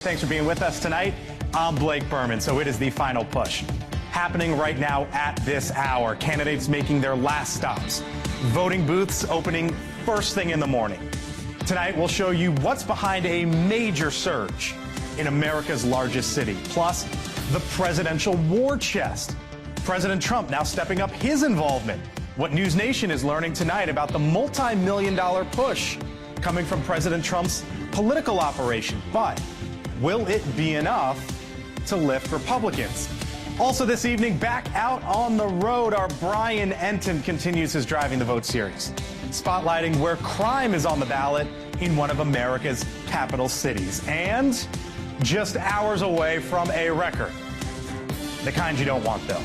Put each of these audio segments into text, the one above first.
Thanks for being with us tonight. I'm Blake Berman. So it is the final push happening right now at this hour. Candidates making their last stops. Voting booths opening first thing in the morning. Tonight, we'll show you what's behind a major surge in America's largest city. Plus, the presidential war chest. President Trump now stepping up his involvement. What NewsNation is learning tonight about the multi-million-dollar push coming from President Trump's political operation. But will it be enough to lift Republicans? Also this evening, back out on the road, our Brian Enton continues his Driving the Vote series, spotlighting where crime is on the ballot in one of America's capital cities. And just hours away from a record. The kind you don't want, though.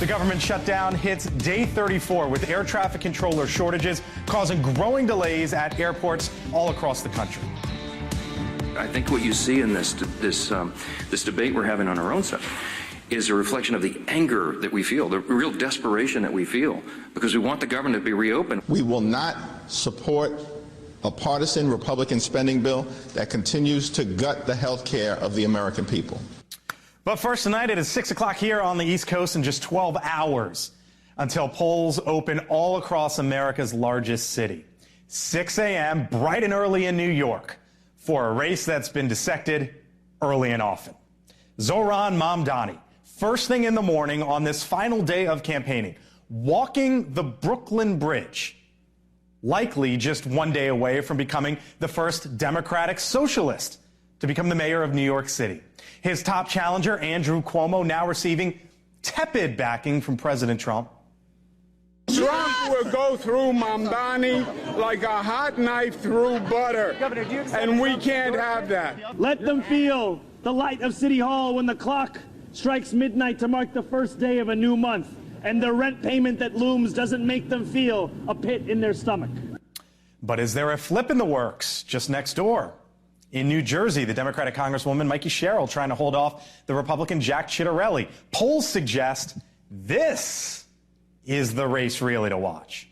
The government shutdown hits day 34 with air traffic controller shortages causing growing delays at airports all across the country. I think what you see in this debate we're having on our own side is a reflection of the anger that we feel, the real desperation that we feel, because we want the government to be reopened. We will not support a partisan Republican spending bill that continues to gut the health care of the American people. But first tonight, it is 6 o'clock here on the East Coast in just 12 hours until polls open all across America's largest city. 6 a.m., bright and early in New York, for a race that's been dissected early and often. Zohran Mamdani, first thing in the morning on this final day of campaigning, walking the Brooklyn Bridge, likely just one day away from becoming the first Democratic socialist to become the mayor of New York City. His top challenger, Andrew Cuomo, now receiving tepid backing from President Trump. Trump will go through Mamdani like a hot knife through butter, and we can't have that. Let them feel the light of City Hall when the clock strikes midnight to mark the first day of a new month, and the rent payment that looms doesn't make them feel a pit in their stomach. But is there a flip in the works just next door? In New Jersey, the Democratic Congresswoman Mikey Sherrill trying to hold off the Republican Jack Ciattarelli. Polls suggest this is the race really to watch.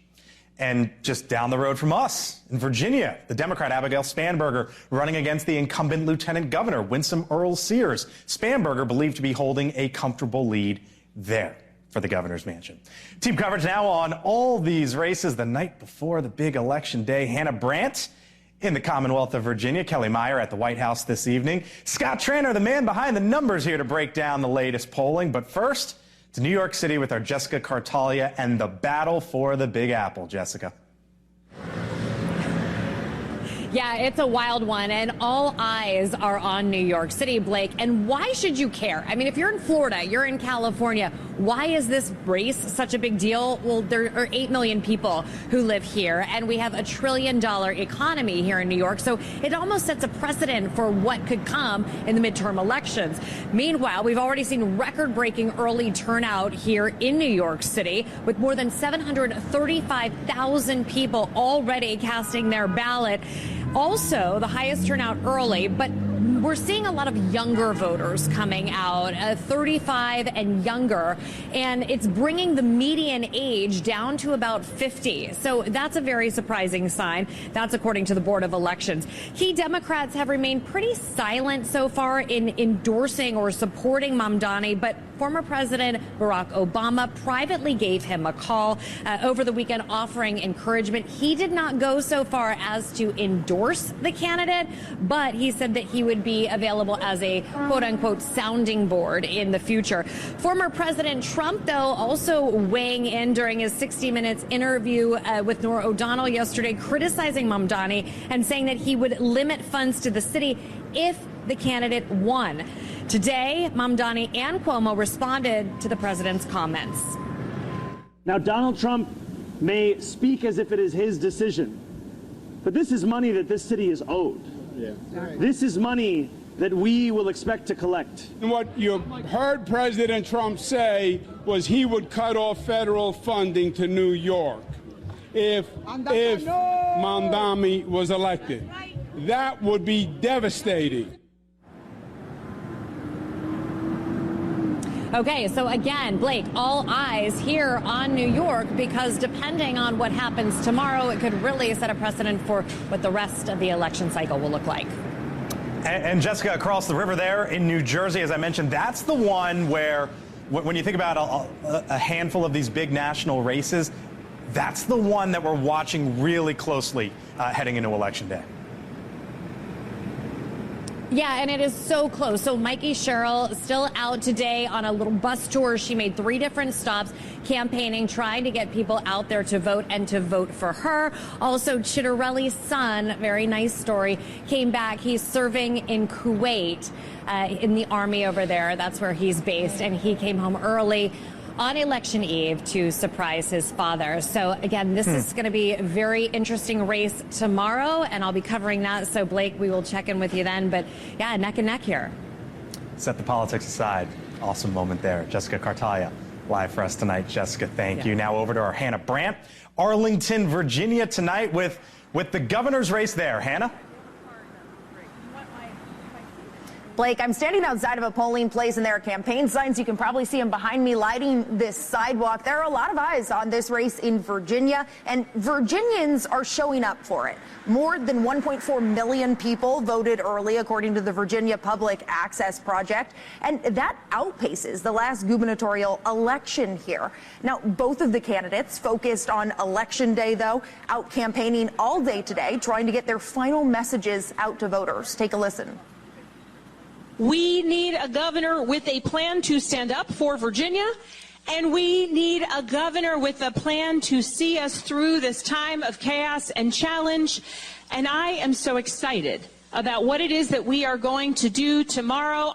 And just down the road from us, in Virginia, the Democrat Abigail Spanberger running against the incumbent Lieutenant Governor Winsome Earl-Sears. Spanberger believed to be holding a comfortable lead there for the governor's mansion. Team coverage now on all these races the night before the big election day. Hannah Brandt in the Commonwealth of Virginia, Kelly Meyer at the White House this evening. Scott Tranter, the man behind the numbers, here to break down the latest polling. But first, to New York City with our Jessica Cartalia and the battle for the Big Apple. Jessica. Yeah, it's a wild one, and all eyes are on New York City, Blake. And why should you care? I mean, if you're in Florida, you're in California, why is this race such a big deal? Well, there are 8 million people who live here, and we have $1 trillion economy here in New York. So it almost sets a precedent for what could come in the midterm elections. Meanwhile, we've already seen record-breaking early turnout here in New York City, with more than 735,000 people already casting their ballot. Also, the highest turnout early, but we're seeing a lot of younger voters coming out, 35 and younger, and it's bringing the median age down to about 50. So that's a very surprising sign. That's according to the Board of Elections. Key Democrats have remained pretty silent so far in endorsing or supporting Mamdani, but former President Barack Obama privately gave him a call over the weekend offering encouragement. He did not go so far as to endorse the candidate, but he said that he would be available as a quote-unquote sounding board in the future. Former President Trump, though, also weighing in during his 60 Minutes interview with Norah O'Donnell yesterday, criticizing Mamdani and saying that he would limit funds to the city if the candidate won. Today, Mamdani and Cuomo responded to the president's comments. Now, Donald Trump may speak as if it is his decision, but this is money that this city is owed. Yeah. This is money that we will expect to collect. And what you heard President Trump say was he would cut off federal funding to New York if Mamdani was elected. That would be devastating. Okay, so again, Blake, all eyes here on New York, because depending on what happens tomorrow, it could really set a precedent for what the rest of the election cycle will look like. And Jessica, across the river there in New Jersey, as I mentioned, that's the one where, when you think about a handful of these big national races, that's the one that we're watching really closely heading into Election Day. Yeah, and it is so close. So Mikey Sherrill still out today on a little bus tour. She made 3 different stops campaigning, trying to get people out there to vote and to vote for her. Also, Chitterelli's son, very nice story, came back. He's serving in Kuwait in the army over there. That's where he's based. And he came home early on election eve to surprise his father. So again, this is going to be a very interesting race tomorrow, and I'll be covering that. So Blake, we will check in with you then. But yeah, neck and neck here. Set the politics aside. Awesome moment there. Jessica Cartalia live for us tonight. Jessica, thank you. Now over to our Hannah Brandt, Arlington, Virginia tonight with the governor's race there. Hannah? Blake, I'm standing outside of a polling place and there are campaign signs. You can probably see them behind me lighting this sidewalk. There are a lot of eyes on this race in Virginia, and Virginians are showing up for it. More than 1.4 million people voted early, according to the Virginia Public Access Project, and that outpaces the last gubernatorial election here. Now, both of the candidates focused on Election Day, though, out campaigning all day today, trying to get their final messages out to voters. Take a listen. We need a governor with a plan to stand up for Virginia, and we need a governor with a plan to see us through this time of chaos and challenge. And I am so excited about what it is that we are going to do tomorrow.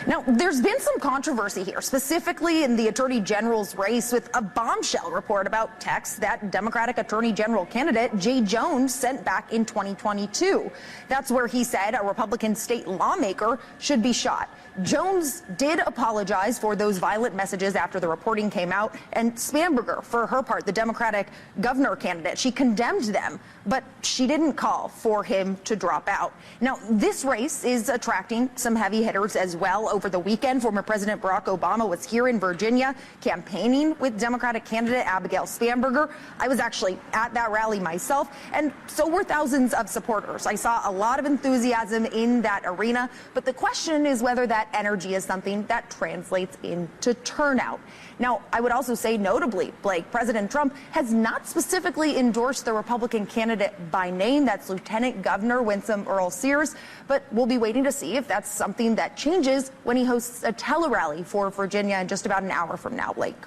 Now, there's been some controversy here, specifically in the Attorney General's race, with a bombshell report about texts that Democratic Attorney General candidate Jay Jones sent back in 2022. That's where he said a Republican state lawmaker should be shot. Jones did apologize for those violent messages after the reporting came out, and Spanberger, for her part, the Democratic governor candidate, she condemned them, but she didn't call for him to drop out. Now, this race is attracting some heavy hitters as well. Over the weekend, former President Barack Obama was here in Virginia campaigning with Democratic candidate Abigail Spanberger. I was actually at that rally myself, and so were thousands of supporters. I saw a lot of enthusiasm in that arena, but the question is whether that energy is something that translates into turnout. Now, I would also say notably, Blake, President Trump has not specifically endorsed the Republican candidate by name. That's Lieutenant Governor Winsome Earl Sears, but we'll be waiting to see if that's something that changes when he hosts a tele-rally for Virginia in just about an hour from now, Blake.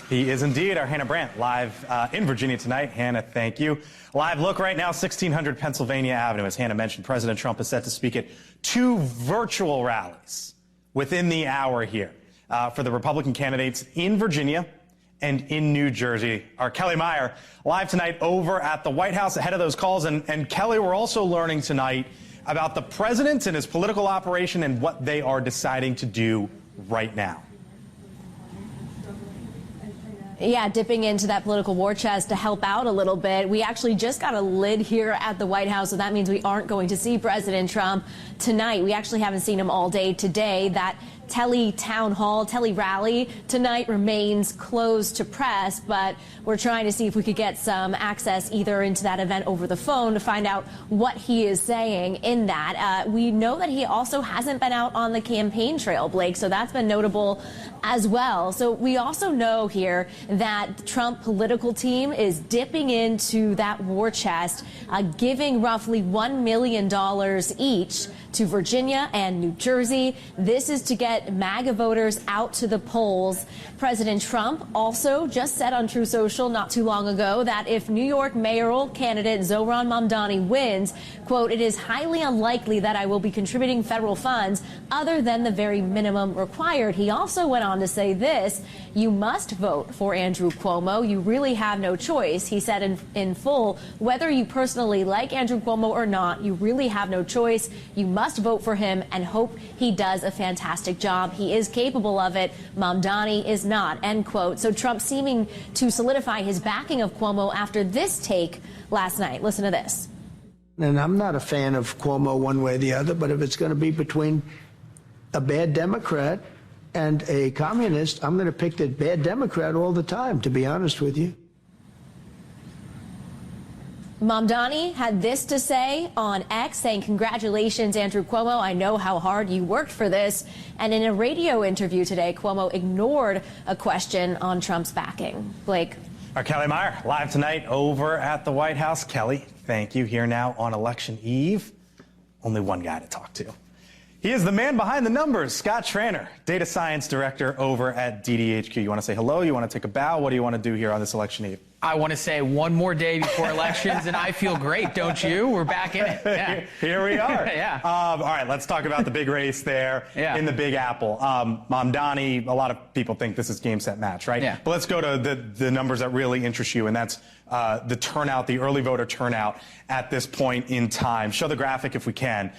He is indeed our Hannah Brandt live in Virginia tonight. Hannah, thank you. Live look right now, 1600 Pennsylvania Avenue. As Hannah mentioned, President Trump is set to speak at 2 virtual rallies within the hour here for the Republican candidates in Virginia and in New Jersey. Our Kelly Meyer live tonight over at the White House ahead of those calls. And Kelly, we're also learning tonight about the president and his political operation and what they are deciding to do right now. Yeah, dipping into that political war chest to help out a little bit. We actually just got a lid here at the White House, so that means we aren't going to see President Trump tonight. We actually haven't seen him all day today. That tele-town hall, tele-rally tonight remains closed to press, but we're trying to see if we could get some access either into that event over the phone to find out what he is saying in that. We know that he also hasn't been out on the campaign trail, Blake, so that's been notable as well. So we also know here that the Trump political team is dipping into that war chest, giving roughly $1 million each to Virginia and New Jersey. This is to get MAGA voters out to the polls. President Trump also just said on True Social not too long ago that if New York mayoral candidate Zohran Mamdani wins, quote, "It is highly unlikely that I will be contributing federal funds other than the very minimum required." He also went on to say this: "You must vote for Andrew Cuomo. You really have no choice." He said in full, whether you personally like Andrew Cuomo or not, you really have no choice. You must vote for him and hope he does a fantastic job. He is capable of it. Mamdani is not, end quote. So Trump seeming to solidify his backing of Cuomo after this take last night. Listen to this. And I'm not a fan of Cuomo one way or the other, but if it's going to be between a bad Democrat and a communist, I'm going to pick the bad Democrat all the time, to be honest with you. Mamdani had this to say on X, saying, "Congratulations, Andrew Cuomo. I know how hard you worked for this." And in a radio interview today, Cuomo ignored a question on Trump's backing. Blake. Our Kelly Meyer live tonight over at the White House. Kelly, thank you. Here now on election eve. Only one guy to talk to. He is the man behind the numbers, Scott Traynor, data science director over at DDHQ. You want to say hello? You want to take a bow? What do you want to do here on this election eve? I want to say one more day before elections, and I feel great, don't you? We're back in it. Yeah. Here we are. Yeah. All right, let's talk about the big race there in the Big Apple. Mamdani, a lot of people think this is game, set, match, right? Yeah. But let's go to the numbers that really interest you, and that's the turnout, the early voter turnout at this point in time. Show the graphic if we can,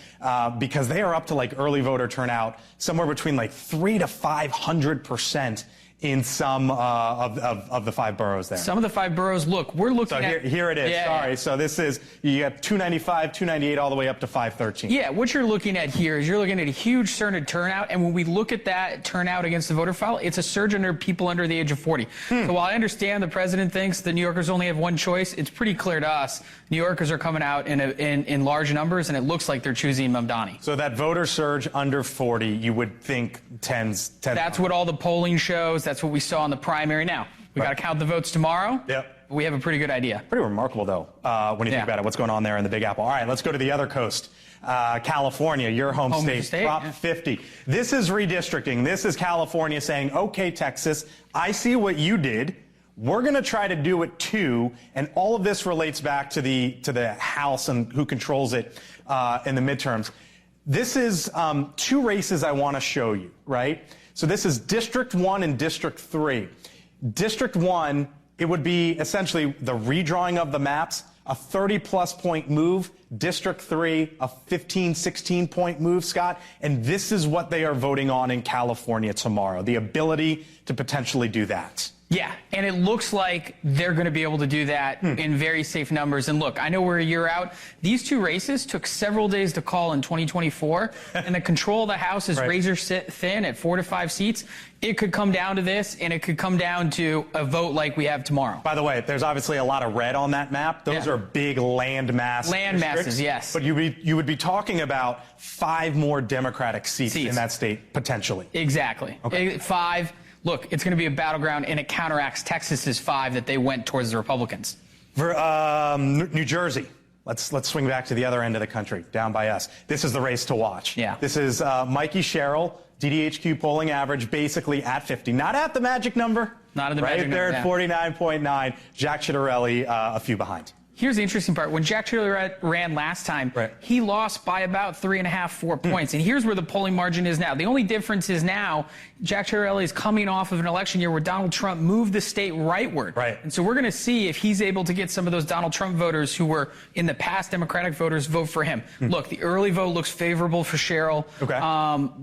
because they are up to like early voter turnout somewhere between like 300 to 500% in some of the 5 boroughs there. Some of the 5 boroughs, look, we're looking at... So here it is, sorry. So this is, you got 295, 298, all the way up to 513. Yeah, what you're looking at here is you're looking at a huge surge turnout, and when we look at that turnout against the voter file, it's a surge under people under the age of 40. So while I understand the president thinks the New Yorkers only have one choice, it's pretty clear to us New Yorkers are coming out in large numbers, and it looks like they're choosing Mamdani. So that voter surge under 40, you would think tens. That's what all the polling shows. That's what we saw in the primary. Now, we got to count the votes tomorrow. Yep. We have a pretty good idea. Pretty remarkable, though, when you think about it, what's going on there in the Big Apple. All right, let's go to the other coast. California, your home state, Prop 50. This is redistricting. This is California saying, okay, Texas, I see what you did. We're going to try to do it, too. And all of this relates back to the House and who controls it in the midterms. This is 2 races I want to show you, right? So this is District 1 and District 3. District 1, it would be essentially the redrawing of the maps, a 30-plus point move. District 3, a 15, 16-point move, Scott. And this is what they are voting on in California tomorrow, the ability to potentially do that. Yeah, and it looks like they're going to be able to do that in very safe numbers. And look, I know we're a year out. These 2 races took several days to call in 2024, and the control of the House is razor thin at 4 to 5 seats. It could come down to this, and it could come down to a vote like we have tomorrow. By the way, there's obviously a lot of red on that map. Those are big land masses, yes. But you would be talking about 5 more Democratic seats in that state, potentially. Exactly. Okay. 5. Look, it's going to be a battleground, and it counteracts Texas's 5 that they went towards the Republicans. For New Jersey, let's swing back to the other end of the country, down by us. This is the race to watch. Yeah. This is Mikey Sherrill, DDHQ polling average, basically at 50. Not at the magic number. Not at the magic number. Right there at 49.9. Jack Ciattarelli a few behind. Here's the interesting part. When Jack Ciattarelli ran last time, he lost by about 3.5, 4 points. And here's where the polling margin is now. The only difference is now Jack Ciattarelli is coming off of an election year where Donald Trump moved the state rightward. And so we're going to see if he's able to get some of those Donald Trump voters who were in the past Democratic voters vote for him. Look, the early vote looks favorable for Sherrill.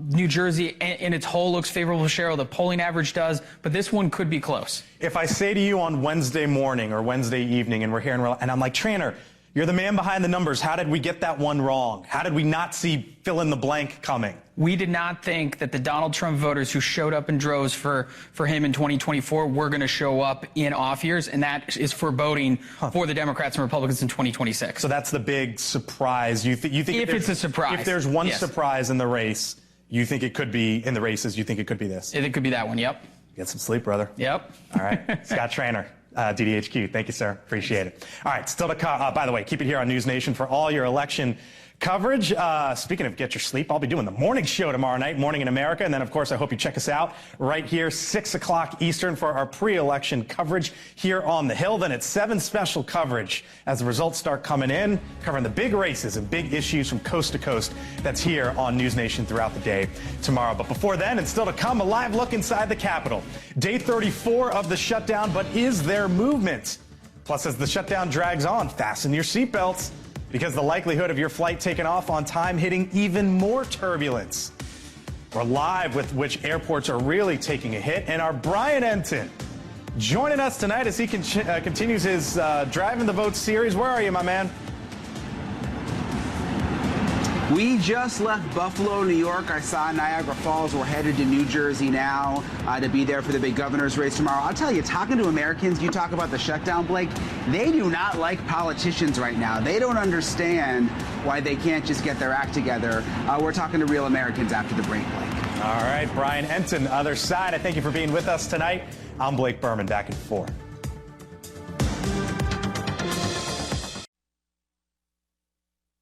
New Jersey in its whole looks favorable for Sherrill. The polling average does, but this one could be close. If I say to you on Wednesday morning or Wednesday evening, and we're here and I'm like, Traynor, you're the man behind the numbers. How did we get that one wrong? How did we not see fill in the blank coming? We did not think that the Donald Trump voters who showed up in droves for him in 2024 were going to show up in off years, and that is foreboding for the Democrats and Republicans in 2026. So that's the big surprise. You think if it's a surprise. If there's one surprise in the race, you think it could be in the races. You think it could be this. It could be that one. Yep. Get some sleep, brother. Yep. All right. Scott Traynor, DDHQ. Thank you, sir. Appreciate it. All right. Still to come. By the way, keep it here on NewsNation for all your election coverage. Speaking of get your sleep, I'll be doing the morning show tomorrow night, Morning in America. And then, of course, I hope you check us out right here, 6 o'clock Eastern for our pre-election coverage here on the Hill. Then it's 7 special coverage as the results start coming in, covering the big races and big issues from coast to coast. That's here on NewsNation throughout the day tomorrow. But before then, and still to come, a live look inside the Capitol. Day 34 of the shutdown, but is there movement? Plus, as the shutdown drags on, fasten your seatbelts, because the likelihood of your flight taking off on time hitting even more turbulence. We're live with which airports are really taking a hit, and our Brian Enton joining us tonight as he continues his Driving the Vote series. Where are you, my man? We just left Buffalo, New York. I saw Niagara Falls. We're headed to New Jersey now to be there for the big governor's race tomorrow. I'll tell you, talking to Americans, you talk about the shutdown, Blake, they do not like politicians right now. They don't understand why they can't just get their act together. We're talking to real Americans after the break, Blake. All right, Brian Enton, other side. I thank you for being with us tonight. I'm Blake Berman, back at 4.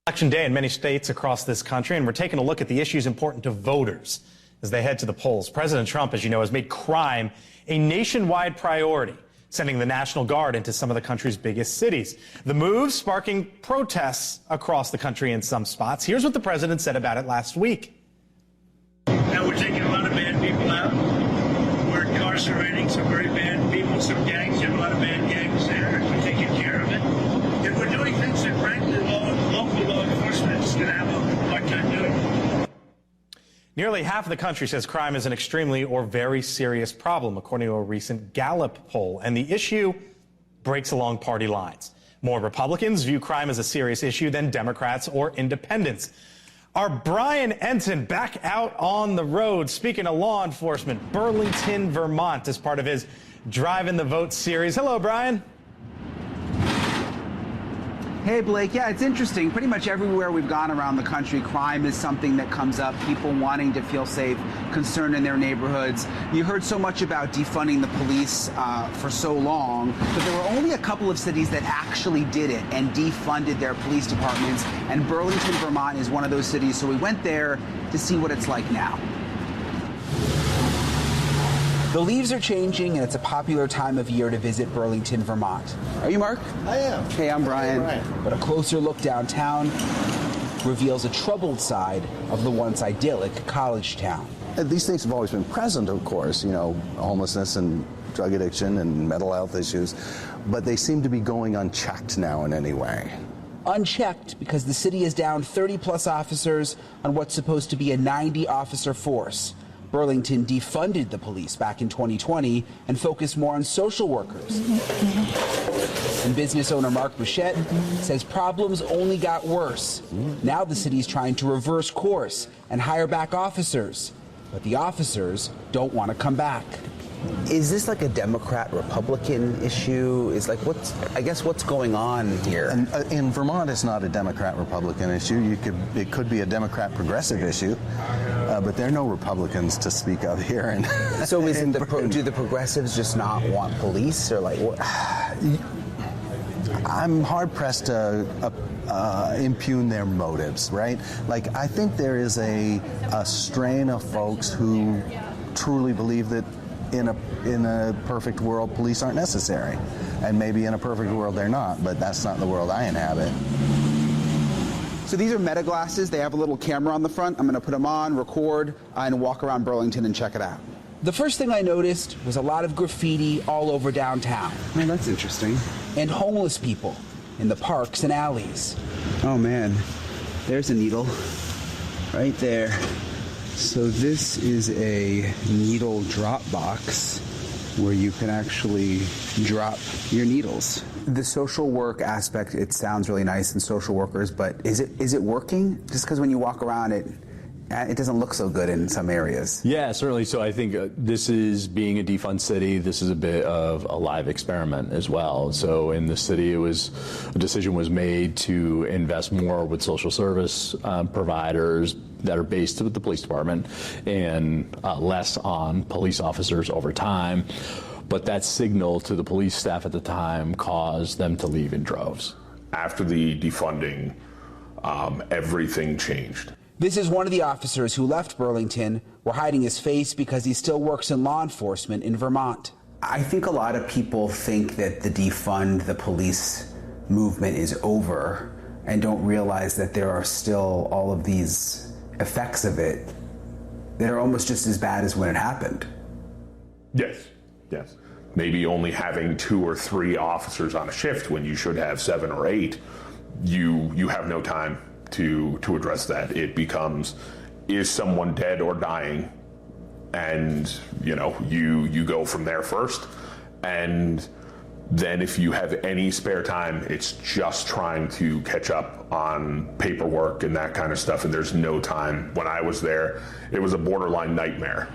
Election day in many states across this country, and we're taking a look at the issues important to voters as they head to the polls. President Trump, as you know, has made crime a nationwide priority, sending the National Guard into some of the country's biggest cities. The move sparking protests across the country in some spots. Here's what the president said about it last week. Now we're taking a lot of bad people out. We're incarcerating some very bad people, some gangs. You have a lot of bad gangs there. We're taking care of it. And we're doing things that, frankly, local law enforcement is going to have a hard time doing. Nearly half of the country says crime is an extremely or very serious problem, according to a recent Gallup poll. And the issue breaks along party lines. More Republicans view crime as a serious issue than Democrats or independents. Our Brian Enton back out on the road, speaking of law enforcement, Burlington, Vermont, as part of his Drive in the Vote series. Hello, Brian. Hey, Blake. Yeah, it's interesting. Pretty much everywhere we've gone around the country, crime is something that comes up. People wanting to feel safe, concerned in their neighborhoods. You heard so much about defunding the police for so long, but there were only a couple of cities that actually did it and defunded their police departments. And Burlington, Vermont is one of those cities. So we went there to see what it's like now. The leaves are changing, and it's a popular time of year to visit Burlington, Vermont. Are you Mark? I am. Hey, I'm Brian. But a closer look downtown reveals a troubled side of the once idyllic college town. These things have always been present, of course, you know, homelessness and drug addiction and mental health issues, but they seem to be going unchecked now in any way. Unchecked because the city is down 30-plus officers on what's supposed to be a 90-officer force. Burlington defunded the police back in 2020 and focused more on social workers. And business owner Mark Bouchette says problems only got worse. Now the city's trying to reverse course and hire back officers. But the officers don't want to come back. Is this like a Democrat-Republican issue? Is like what's going on here? And, in Vermont, it's not a Democrat-Republican issue. It could be a Democrat-progressive issue, but there are no Republicans to speak of here. And so, do the progressives just not want police, or like what? I'm hard pressed to impugn their motives, right? Like, I think there is a strain of folks who truly believe that in a perfect world, police aren't necessary. And maybe in a perfect world they're not, but that's not the world I inhabit. So these are Meta glasses. They have a little camera on the front. I'm going to put them on, record, and walk around Burlington and check it out. The first thing I noticed was a lot of graffiti all over downtown. Man, that's interesting. And homeless people in the parks and alleys. Oh, man. There's a needle right there. So this is a needle drop box where you can actually drop your needles. The social work aspect, it sounds really nice, and social workers, but is it working? Just because when you walk around it doesn't look so good in some areas. Yeah, certainly. So I think this is, being a defund city, this is a bit of a live experiment as well. So in the city, a decision was made to invest more with social service providers that are based with the police department and less on police officers over time. But that signal to the police staff at the time caused them to leave in droves. After the defunding, everything changed. This is one of the officers who left Burlington. We're hiding his face because he still works in law enforcement in Vermont. I think a lot of people think that the defund the police movement is over and don't realize that there are still all of these effects of it that are almost just as bad as when it happened. Yes. Maybe only having 2 or 3 officers on a shift when you should have 7 or 8, you have no time to address that. It becomes, is someone dead or dying? And you go from there first. And Then if you have any spare time, it's just trying to catch up on paperwork and that kind of stuff, and there's no time. When I was there, it was a borderline nightmare.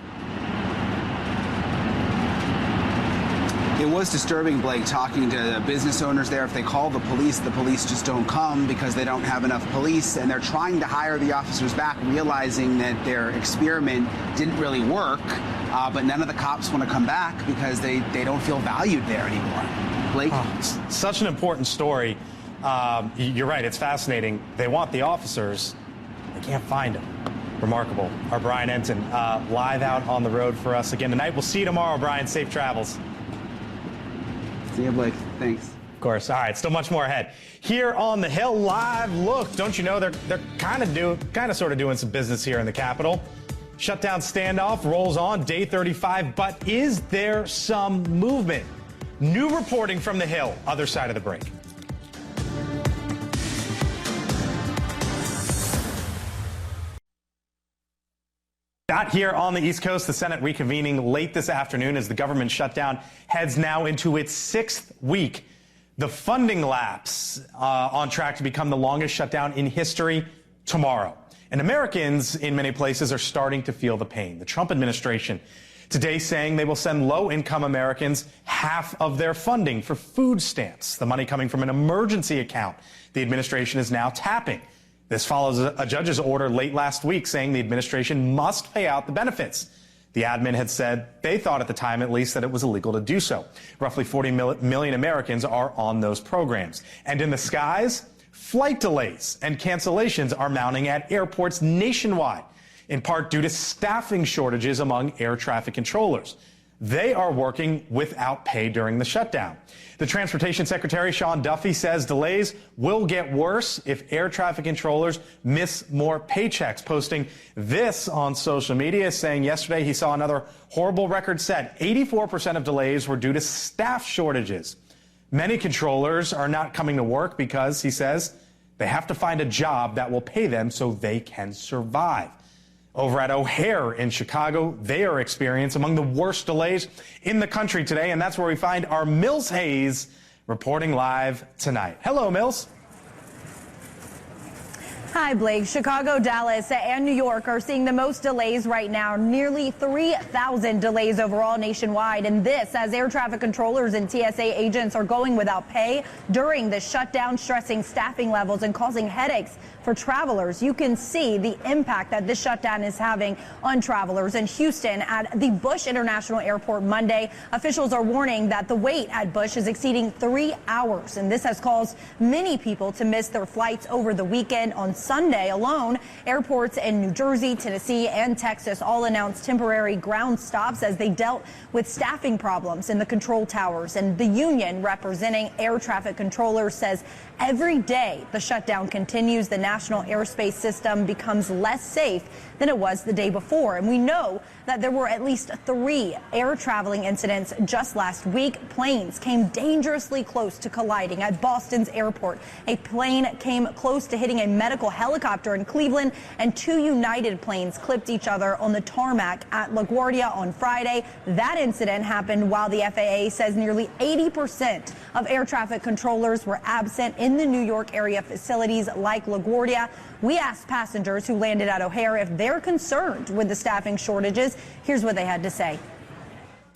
It was disturbing, Blake, talking to business owners there. If they call the police just don't come because they don't have enough police, and they're trying to hire the officers back, realizing that their experiment didn't really work, but none of the cops want to come back because they don't feel valued there anymore. Blake? Such an important story. You're right, it's fascinating. They want the officers, they can't find them. Remarkable. Our Brian Enton live out on the road for us again tonight. We'll see you tomorrow, Brian. Safe travels. See you, Blake. Thanks. Of course. All right, still much more ahead. Here on the Hill, live look. Don't you know they're kind of sort of doing some business here in the Capitol. Shutdown standoff rolls on, day 35, but is there some movement? New reporting from the Hill, other side of the break. Not here on the East Coast, the Senate reconvening late this afternoon as the government shutdown heads now into its 6th week. The funding lapse on track to become the longest shutdown in history tomorrow. And Americans in many places are starting to feel the pain. The Trump administration today saying they will send low-income Americans half of their funding for food stamps, the money coming from an emergency account the administration is now tapping. This follows a judge's order late last week saying the administration must pay out the benefits. The admin had said they thought at the time, at least, that it was illegal to do so. Roughly 40 million Americans are on those programs. And in the skies, flight delays and cancellations are mounting at airports nationwide, in part due to staffing shortages among air traffic controllers. They are working without pay during the shutdown. The Transportation Secretary, Sean Duffy, says delays will get worse if air traffic controllers miss more paychecks, posting this on social media, saying yesterday he saw another horrible record set. 84% of delays were due to staff shortages. Many controllers are not coming to work because, he says, they have to find a job that will pay them so they can survive. Over at O'Hare in Chicago, they are experiencing among the worst delays in the country today, and that's where we find our Mills Hayes reporting live tonight. Hello, Mills. Hi, Blake. Chicago, Dallas, and New York are seeing the most delays right now, nearly 3,000 delays overall nationwide. And this as air traffic controllers and TSA agents are going without pay during the shutdown, stressing staffing levels and causing headaches for travelers. You can see the impact that this shutdown is having on travelers. In Houston at the Bush International Airport Monday, officials are warning that the wait at Bush is exceeding 3 hours. And this has caused many people to miss their flights over the weekend. On Sunday alone, airports in New Jersey, Tennessee, and Texas all announced temporary ground stops as they dealt with staffing problems in the control towers. And the union representing air traffic controllers says every day the shutdown continues, the national airspace system becomes less safe than it was the day before. And we know that there were at least 3 air traveling incidents just last week. Planes came dangerously close to colliding at Boston's airport. A plane came close to hitting a medical helicopter in Cleveland, and 2 United planes clipped each other on the tarmac at LaGuardia on Friday. That incident happened while the FAA says nearly 80% of air traffic controllers were absent in the New York area facilities like LaGuardia. We asked passengers who landed at O'Hare if they're concerned with the staffing shortages. Here's what they had to say.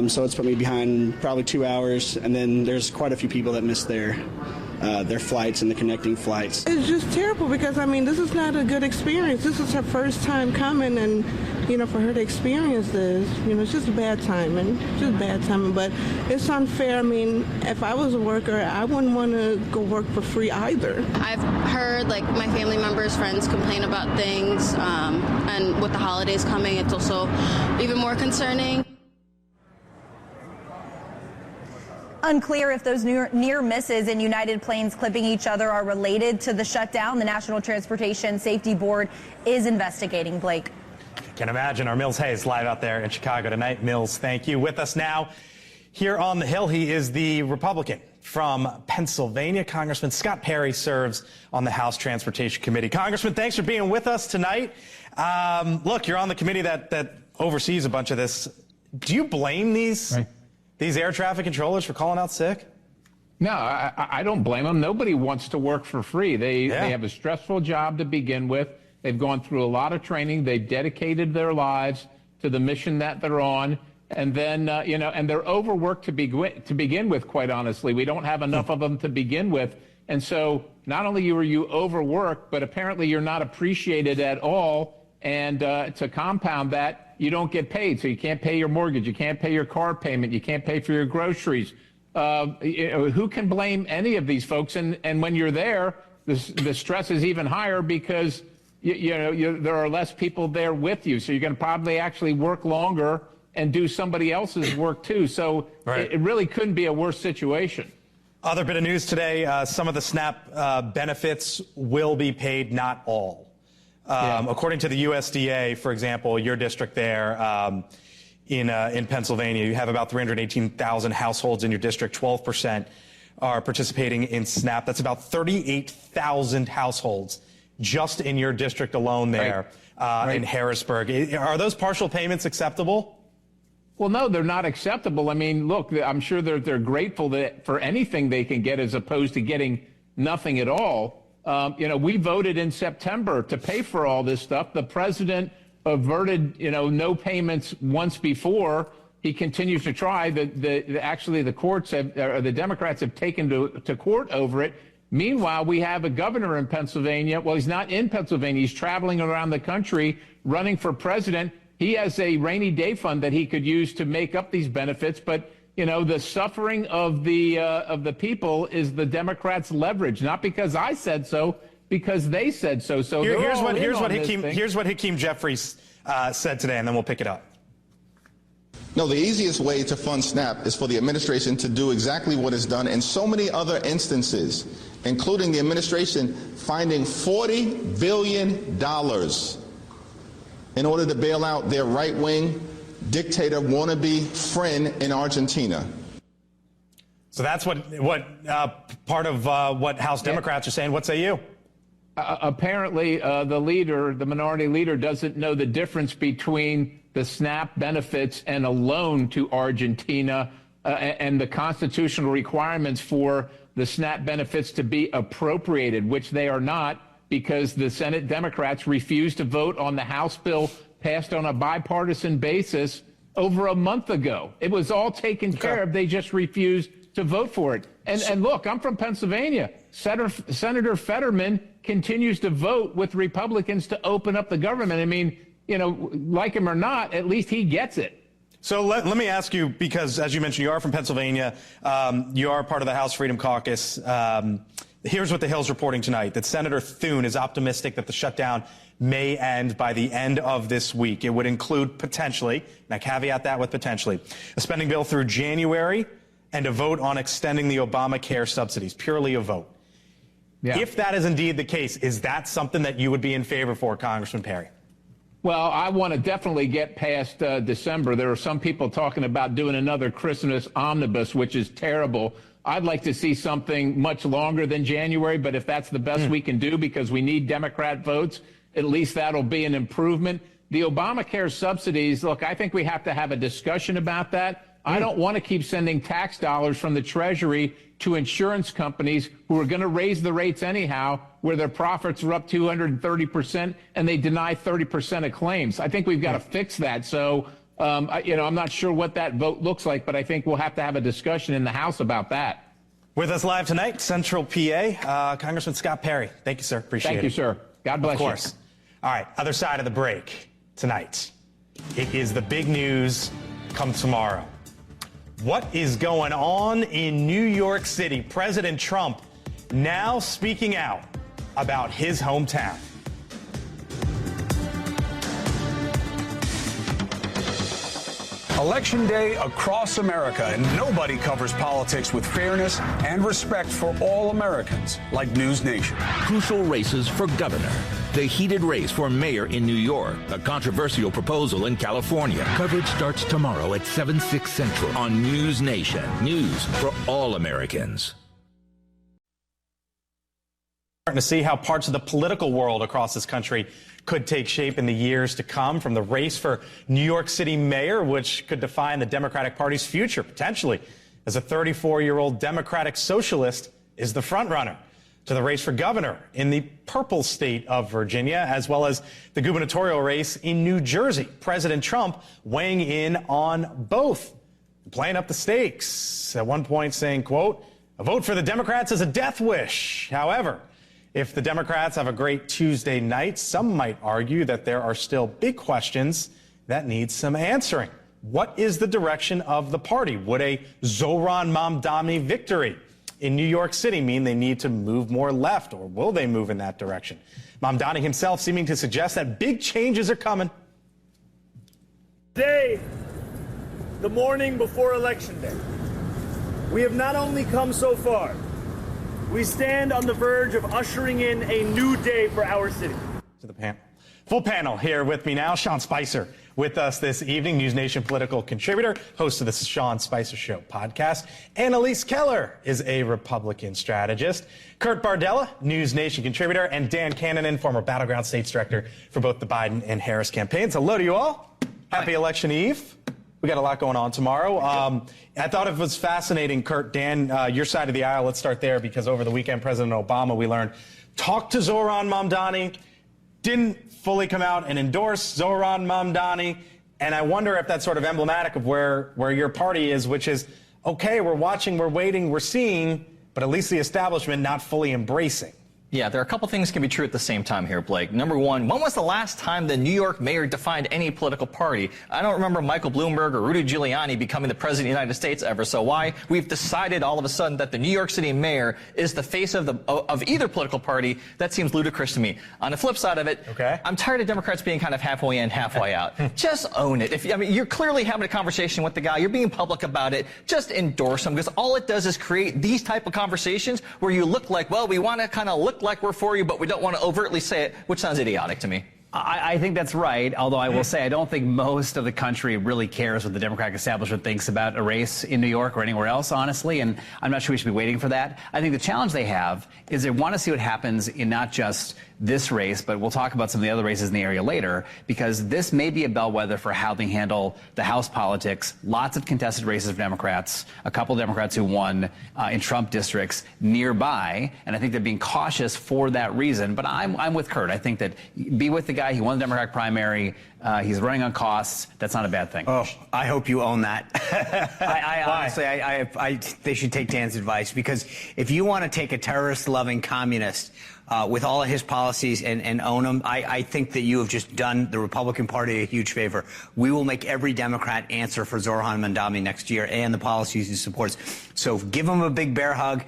So it's put me behind probably 2 hours, and then there's quite a few people that missed their flights and the connecting flights. It's just terrible because, I mean, this is not a good experience. This is her first time coming, and, you know, for her to experience this, you know, it's just bad timing. But it's unfair. I mean, if I was a worker, I wouldn't want to go work for free either. I've heard, like, my family members, friends complain about things, and with the holidays coming, it's also even more concerning. Unclear if those near misses in United planes clipping each other are related to the shutdown. The National Transportation Safety Board is investigating. Blake. Can imagine. Our Mills Hayes live out there in Chicago tonight. Mills, thank you. With us now here on the Hill, he is the Republican from Pennsylvania. Congressman Scott Perry serves on the House Transportation Committee. Congressman, thanks for being with us tonight. Look, you're on the committee that oversees a bunch of this. Do you blame these air traffic controllers for calling out sick? No, I don't blame them. Nobody wants to work for free. They have a stressful job to begin with. They've gone through a lot of training. They've dedicated their lives to the mission that they're on. And then, and they're overworked to begin with, quite honestly. We don't have enough of them to begin with. And so not only are you overworked, but apparently you're not appreciated at all. And to compound that, you don't get paid. So you can't pay your mortgage. You can't pay your car payment. You can't pay for your groceries. Who can blame any of these folks? And when you're there, the stress is even higher because there are less people there with you. So you're going to probably actually work longer and do somebody else's work too. So it really couldn't be a worse situation. Other bit of news today, some of the SNAP benefits will be paid, not all. According to the USDA, for example, your district there in Pennsylvania, you have about 318,000 households in your district. 12% are participating in SNAP. That's about 38,000 households just in your district alone there in Harrisburg. Are those partial payments acceptable? Well, no, they're not acceptable. I mean, look, I'm sure they're grateful for anything they can get as opposed to getting nothing at all. We voted in September to pay for all this stuff. The president averted, no payments once before. He continues to try. Actually, the courts the Democrats have taken to court over it. Meanwhile, we have a governor in Pennsylvania. Well, he's not in Pennsylvania. He's traveling around the country running for president. He has a rainy day fund that he could use to make up these benefits. But, the suffering of the people is the Democrats' leverage, not because I said so, because they said so. So here's what Hakeem Jeffries said today, and then we'll pick it up. No, the easiest way to fund SNAP is for the administration to do exactly what is done in so many other instances, including the administration finding $40 billion in order to bail out their right-wing dictator wannabe friend in Argentina. So that's what part of what House Democrats are saying. What say you? Apparently, the minority leader, doesn't know the difference between the SNAP benefits and a loan to Argentina and the constitutional requirements for the SNAP benefits to be appropriated, which they are not, because the Senate Democrats refused to vote on the House bill passed on a bipartisan basis over a month ago. It was all taken care of. They just refused to vote for it. And look, I'm from Pennsylvania. Senator Fetterman continues to vote with Republicans to open up the government. I mean, like him or not, at least he gets it. So let me ask you, because as you mentioned, you are from Pennsylvania. You are part of the House Freedom Caucus. Here's what the Hill's reporting tonight, that Senator Thune is optimistic that the shutdown may end by the end of this week. It would include potentially, and I caveat that with potentially, a spending bill through January and a vote on extending the Obamacare subsidies, purely a vote. Yeah. If that is indeed the case, is that something that you would be in favor for, Congressman Perry? Well, I want to definitely get past December. There are some people talking about doing another Christmas omnibus, which is terrible. I'd like to see something much longer than January, but if that's the best we can do because we need Democrat votes, at least that'll be an improvement. The Obamacare subsidies, look, I think we have to have a discussion about that. I don't want to keep sending tax dollars from the Treasury to insurance companies who are going to raise the rates anyhow, where their profits are up 230% and they deny 30% of claims. I think we've got to fix that. So, I'm not sure what that vote looks like, but I think we'll have to have a discussion in the House about that. With us live tonight, Central PA, Congressman Scott Perry. Thank you, sir. Appreciate it. Thank you, sir. God bless you. Of course. All right, other side of the break tonight. It is the big news come tomorrow. What is going on in New York City? President Trump now speaking out about his hometown. Election day across America, and nobody covers politics with fairness and respect for all Americans like NewsNation. Crucial races for governor. The heated race for mayor in New York. A controversial proposal in California. Coverage starts tomorrow at 7/6 Central on NewsNation. News for all Americans. Starting to see how parts of the political world across this country could take shape in the years to come, from the race for New York City mayor, which could define the Democratic Party's future, potentially, as a 34-year-old Democratic socialist is the frontrunner to the race for governor in the purple state of Virginia, as well as the gubernatorial race in New Jersey. President Trump weighing in on both, playing up the stakes, at one point saying, quote, "A vote for the Democrats is a death wish." However, if the Democrats have a great Tuesday night, some might argue that there are still big questions that need some answering. What is the direction of the party? Would a Zohran Mamdani victory in New York City mean they need to move more left, or will they move in that direction? Mamdani himself seeming to suggest that big changes are coming. Today, the morning before Election Day, we have not only come so far, we stand on the verge of ushering in a new day for our city. To the panel. Full panel here with me now. Sean Spicer with us this evening, NewsNation political contributor, host of the Sean Spicer Show podcast. Annalise Keller is a Republican strategist. Kurt Bardella, NewsNation contributor, and Dan Cannon, former Battleground States Director for both the Biden and Harris campaigns. Hello to you all. Happy Election Eve. We got a lot going on tomorrow. I thought it was fascinating, Kurt, Dan, your side of the aisle. Let's start there, because over the weekend, President Obama, we learned, talked to Zohran Mamdani, didn't fully come out and endorse Zohran Mamdani. And I wonder if that's sort of emblematic of where your party is, which is, okay, we're watching, we're waiting, we're seeing, but at least the establishment not fully embracing. Yeah, there are a couple things can be true at the same time here, Blake. Number one, when was the last time the New York mayor defined any political party? I don't remember Michael Bloomberg or Rudy Giuliani becoming the president of the United States ever. So why we've decided all of a sudden that the New York City mayor is the face of either political party, that seems ludicrous to me. On the flip side of it, I'm tired of Democrats being kind of halfway in, halfway out. Just own it. You're clearly having a conversation with the guy, you're being public about it, just endorse him, because all it does is create these type of conversations where you look like, well, we want to kind of look like we're for you, but we don't want to overtly say it, which sounds idiotic to me. I think that's right, although I will say I don't think most of the country really cares what the Democratic establishment thinks about a race in New York or anywhere else, honestly, and I'm not sure we should be waiting for that. I think the challenge they have is they want to see what happens in not just this race, but we'll talk about some of the other races in the area later, because this may be a bellwether for how they handle the House politics. Lots of contested races for Democrats, a couple of Democrats who won in Trump districts nearby, and I think they're being cautious for that reason. But I'm with Kurt. I think that be with the guy. He won the Democratic primary. He's running on costs. That's not a bad thing. Oh, I hope you own that. Honestly, they should take Dan's advice, because if you want to take a terrorist-loving communist with all of his policies and own them, I think that you have just done the Republican Party a huge favor. We will make every Democrat answer for Zohran Mamdani next year and the policies he supports. So give him a big bear hug,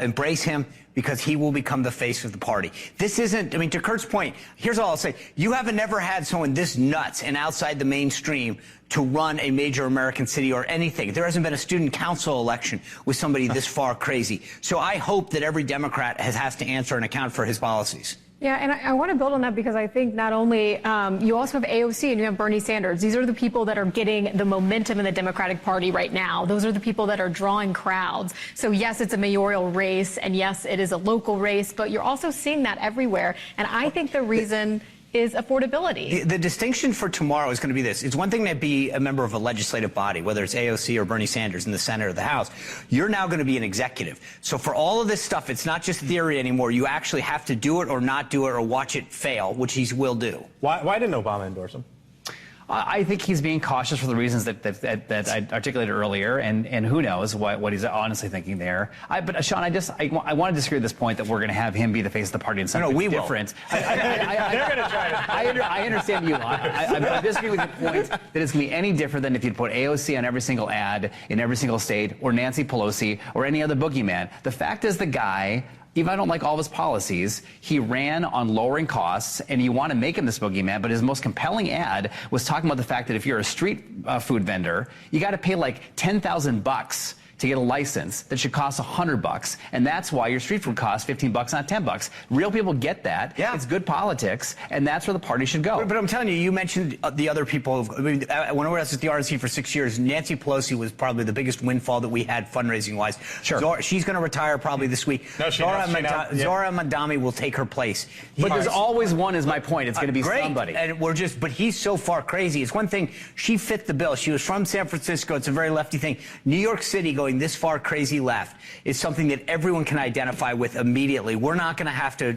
embrace him, because he will become the face of the party. This isn't, I mean, to Kurt's point, here's all I'll say. You haven't never had someone this nuts and outside the mainstream to run a major American city or anything. There hasn't been a student council election with somebody this far crazy. So I hope that every Democrat has to answer and account for his policies. Yeah, and I want to build on that, because I think not only you also have AOC and you have Bernie Sanders. These are the people that are getting the momentum in the Democratic Party right now. Those are the people that are drawing crowds. So yes, it's a mayoral race, and yes, it is a local race, but you're also seeing that everywhere. And I think the reason is affordability. The distinction for tomorrow is going to be this. It's one thing to be a member of a legislative body, whether it's AOC or Bernie Sanders in the Senate or the House. You're now going to be an executive. So for all of this stuff, it's not just theory anymore. You actually have to do it or not do it or watch it fail, which he will do. Why didn't Obama endorse him? I think he's being cautious for the reasons that I articulated earlier, and who knows what he's honestly thinking there. But Sean, I want to disagree with this point that we're going to have him be the face of the party in something different. They're going to try to. I understand you. I disagree with your point that it's going to be any different than if you'd put AOC on every single ad in every single state, or Nancy Pelosi, or any other boogeyman. The fact is, the guy, even if I don't like all of his policies, he ran on lowering costs, and you want to make him this boogeyman, but his most compelling ad was talking about the fact that if you're a street food vendor, you got to pay like $10,000 to get a license that should cost $100, and that's why your street food costs $15, not $10. Real people get that. Yeah. It's good politics, and that's where the party should go. But I'm telling you, you mentioned the other people. I mean, when I was at the RNC for 6 years, Nancy Pelosi was probably the biggest windfall that we had fundraising-wise. Sure. She's going to retire probably this week. No, Zohran Mamdani will take her place. But there's always one, is my point. It's going to be somebody. And but he's so far crazy. It's one thing, she fit the bill. She was from San Francisco. It's a very lefty thing. New York City going going this far crazy left is something that everyone can identify with immediately. We're not going to have to,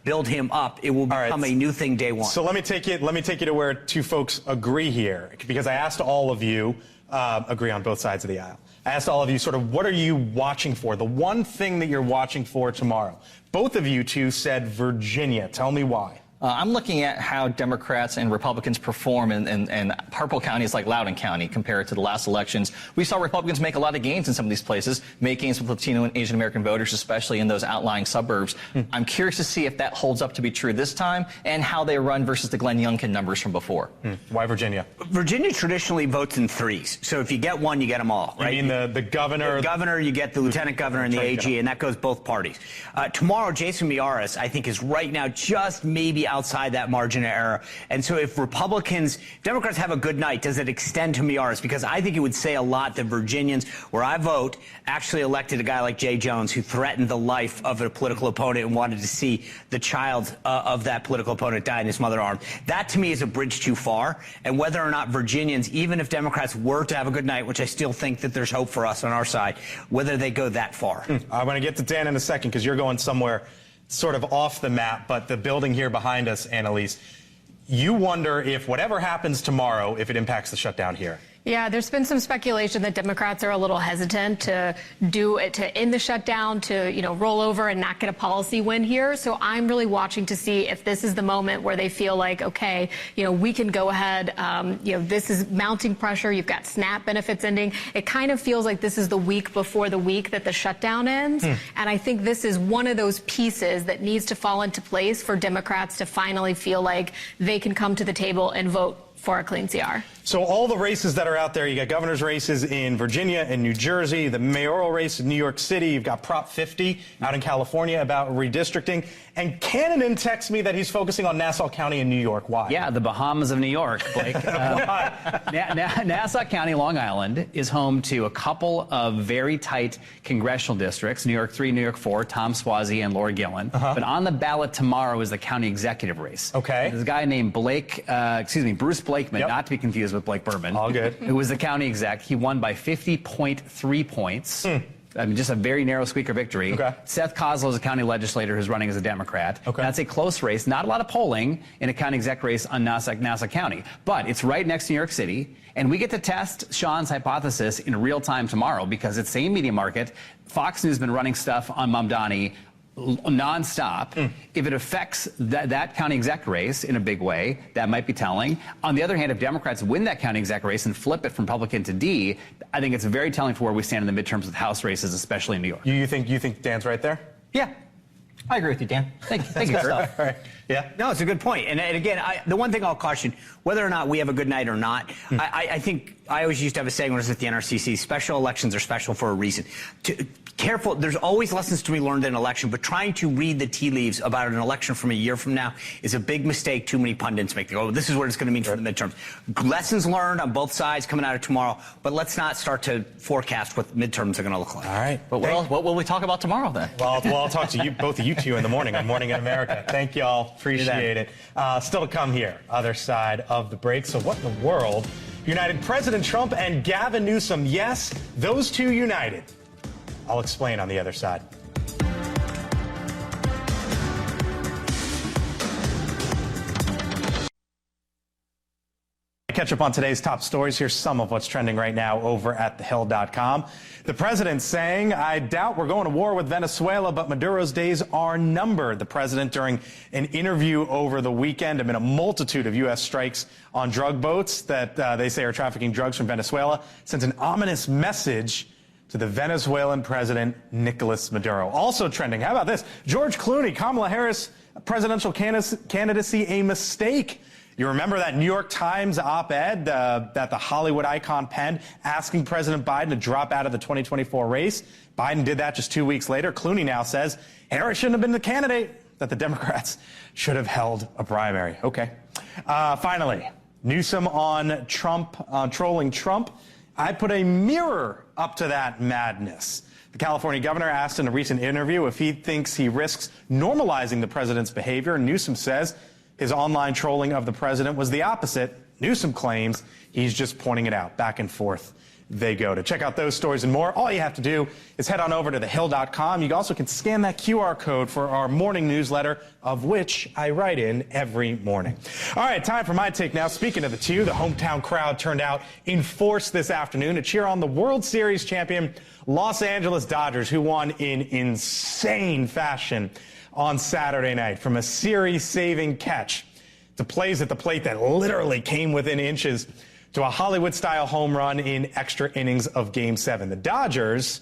build him up. It will become a new thing day one. So let me take you to where two folks agree here, because I asked all of you, agree on both sides of the aisle. I asked all of you sort of what are you watching for? The one thing that you're watching for tomorrow. Both of you two said Virginia. Tell me why. I'm looking at how Democrats and Republicans perform in purple counties like Loudoun County compared to the last elections. We saw Republicans make a lot of gains in some of these places, make gains with Latino and Asian American voters, especially in those outlying suburbs. I'm curious to see if that holds up to be true this time and how they run versus the Glenn Youngkin numbers from before. Why Virginia? Virginia traditionally votes in threes. So if you get one, you get them all, right? You mean the governor? The governor, you get the lieutenant governor and the AG, and that goes both parties. Tomorrow, Jason Miyares, I think, is right now just maybe outside that margin of error. And so if Democrats have a good night, does it extend to Miyares? Because I think it would say a lot that Virginians, where I vote, actually elected a guy like Jay Jones who threatened the life of a political opponent and wanted to see the child of that political opponent die in his mother's arms. That, to me, is a bridge too far. And whether or not Virginians, even if Democrats were to have a good night, which I still think that there's hope for us on our side, whether they go that far. I'm going to get to Dan in a second because you're going somewhere sort of off the map, but the building here behind us, Annalise, you wonder if whatever happens tomorrow, if it impacts the shutdown here. Yeah, there's been some speculation that Democrats are a little hesitant to end the shutdown, to, roll over and not get a policy win here. So I'm really watching to see if this is the moment where they feel like, okay, we can go ahead. This is mounting pressure. You've got SNAP benefits ending. It kind of feels like this is the week before the week that the shutdown ends. And I think this is one of those pieces that needs to fall into place for Democrats to finally feel like they can come to the table and vote for a clean CR. So all the races that are out there, you got governor's races in Virginia and New Jersey, the mayoral race in New York City, you've got Prop 50 out in California about redistricting. And Cannon texts me that he's focusing on Nassau County in New York. Why? Yeah, the Bahamas of New York, Blake. Nassau County, Long Island, is home to a couple of very tight congressional districts, New York 3, New York 4, Tom Suozzi and Laura Gillen. But on the ballot tomorrow is the county executive race. Okay. There's a guy named Bruce Blakeman, not to be confused with Blake Berman. All good. Who was the county exec. He won by 50.3 points. I mean, just a very narrow squeaker victory. Okay. Seth Kozlow is a county legislator who's running as a Democrat. Okay. That's a close race. Not a lot of polling in a county exec race on Nassau County. But it's right next to New York City. And we get to test Sean's hypothesis in real time tomorrow because it's same media market. Fox News has been running stuff on Mamdani nonstop. If it affects that county exec race in a big way, that might be telling. On the other hand, if Democrats win that county exec race and flip it from Republican to D, I think it's very telling for where we stand in the midterms with House races, especially in New York. You think Dan's right there? Yeah. I agree with you, Dan. Thank you, Kurt. Right. Yeah. No, it's a good point. And again, the one thing I'll caution, whether or not we have a good night or not, I think I always used to have a saying when I was at the NRCC, special elections are special for a reason. Careful, there's always lessons to be learned in an election, but trying to read the tea leaves about an election from a year from now is a big mistake too many pundits make. They go, this is what it's going to mean for the midterms. Lessons learned on both sides coming out of tomorrow, but let's not start to forecast what midterms are going to look like. All right. But what will we talk about tomorrow then? Well, I'll talk to you, both of you two in the morning on Morning in America. Thank you all. Appreciate it. Still to come here, other side of the break. So what in the world united President Trump and Gavin Newsom? Yes, those two united. I'll explain on the other side. Catch up on today's top stories. Here's some of what's trending right now over at thehill.com. The president saying, I doubt we're going to war with Venezuela, but Maduro's days are numbered. The president, during an interview over the weekend amid a multitude of U.S. strikes on drug boats that they say are trafficking drugs from Venezuela, sends an ominous message to the Venezuelan president, Nicolas Maduro. Also trending, how about this? George Clooney, Kamala Harris presidential candidacy, a mistake. You remember that New York Times op-ed that the Hollywood icon penned asking President Biden to drop out of the 2024 race? Biden did that just 2 weeks later. Clooney now says Harris shouldn't have been the candidate, that the Democrats should have held a primary. Okay. Finally, Newsom on Trump, trolling Trump. I put a mirror up to that madness. The California governor asked in a recent interview if he thinks he risks normalizing the president's behavior. Newsom says his online trolling of the president was the opposite. Newsom claims he's just pointing it out. Back and forth they go. To check out those stories and more, all you have to do is head on over to thehill.com. You also can scan that QR code for our morning newsletter, of which I write in every morning. All right, time for my take now. Speaking of the two, the hometown crowd turned out in force this afternoon to cheer on the World Series champion Los Angeles Dodgers, who won in insane fashion on Saturday night. From a series-saving catch to plays at the plate that literally came within inches to a Hollywood-style home run in extra innings of Game 7. The Dodgers'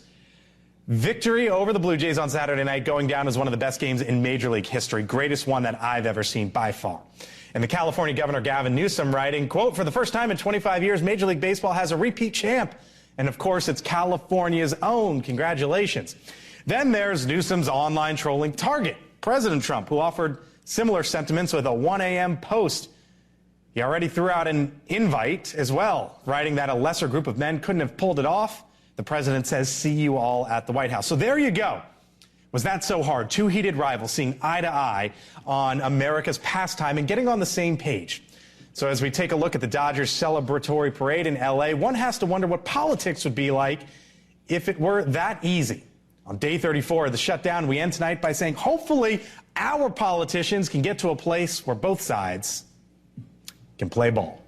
victory over the Blue Jays on Saturday night going down as one of the best games in Major League history, greatest one that I've ever seen by far. And the California Governor Gavin Newsom writing, quote, "For the first time in 25 years, Major League Baseball has a repeat champ. And of course, it's California's own. Congratulations." Then there's Newsom's online trolling target, President Trump, who offered similar sentiments with a 1 a.m. post. He already threw out an invite as well, writing that a lesser group of men couldn't have pulled it off. The president says, "See you all at the White House." So there you go. Was that so hard? Two heated rivals seeing eye to eye on America's pastime and getting on the same page. So as we take a look at the Dodgers celebratory parade in L.A., one has to wonder what politics would be like if it were that easy. On day 34 of the shutdown, we end tonight by saying hopefully our politicians can get to a place where both sides can play ball.